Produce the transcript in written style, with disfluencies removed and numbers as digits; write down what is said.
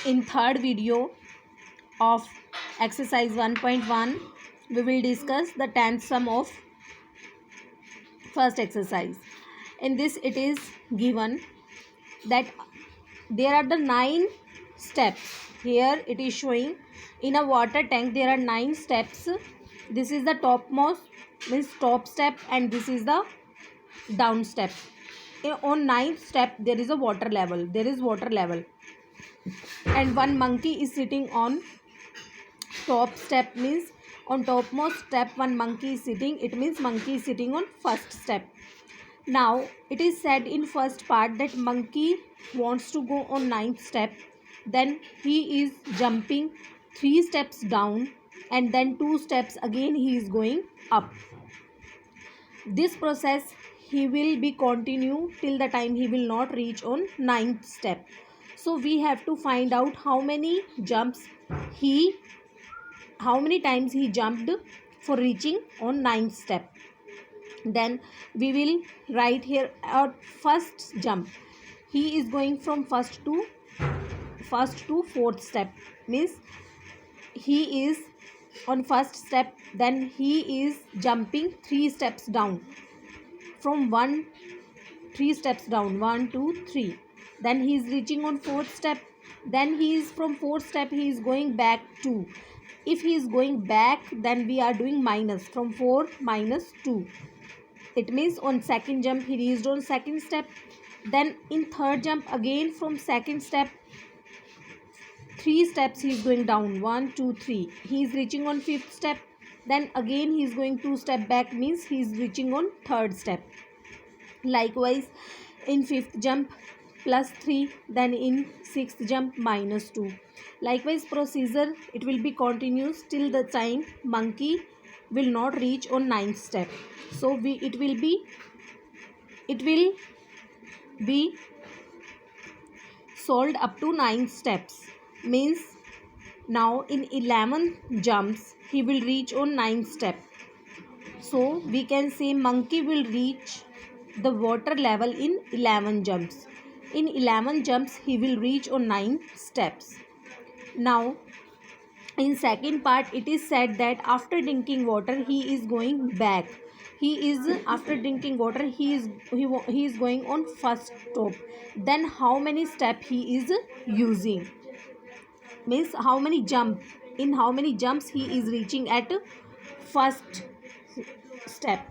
In third video of exercise 1.1, we will discuss the 10th sum of first exercise. In this, it is given that there are the 9 steps. Here it is showing in a water tank there are 9 steps. This is the topmost, means top step, and this is the down step. On 9th step there is a water level. There is water level, and one monkey is sitting on top step, means on topmost step one monkey is sitting. It means monkey is sitting on first step. Now it is said in first part that monkey wants to go on 9th step, then he is jumping 3 steps down, and then 2 steps again he is going up. This process he will be continue till the time he will not reach on 9th step. So we have to find out how many times he jumped for reaching on 9th step. Then we will write here our first jump. He is going from first to 4th step, means he is on first step, then he is jumping 3 steps down, from 3 steps down, 1 2 3. Then he is reaching on 4th step, then he is from 4th step he is going back 2. If he is going back, then we are doing minus, from 4 minus 2. It means on second jump he reached on second step. Then in third jump again from second step 3 steps he is going down, 1 2 3. He is reaching on 5th step, then again he is going 2 step back, means he is reaching on 3rd step. Likewise in 5th jump plus 3, then in 6th jump minus 2. Likewise procedure it will be continuous till the time monkey will not reach on 9th step. So it will be solved up to 9 steps, means now in 11 jumps he will reach on 9th step. So we can say monkey will reach the water level in 11 jumps. In 11 jumps he will reach on 9 steps. Now in second part it is said that after drinking water he is going back. After drinking water he is going on first stop. Then how many steps he is using, means how many jumps he is reaching at first step.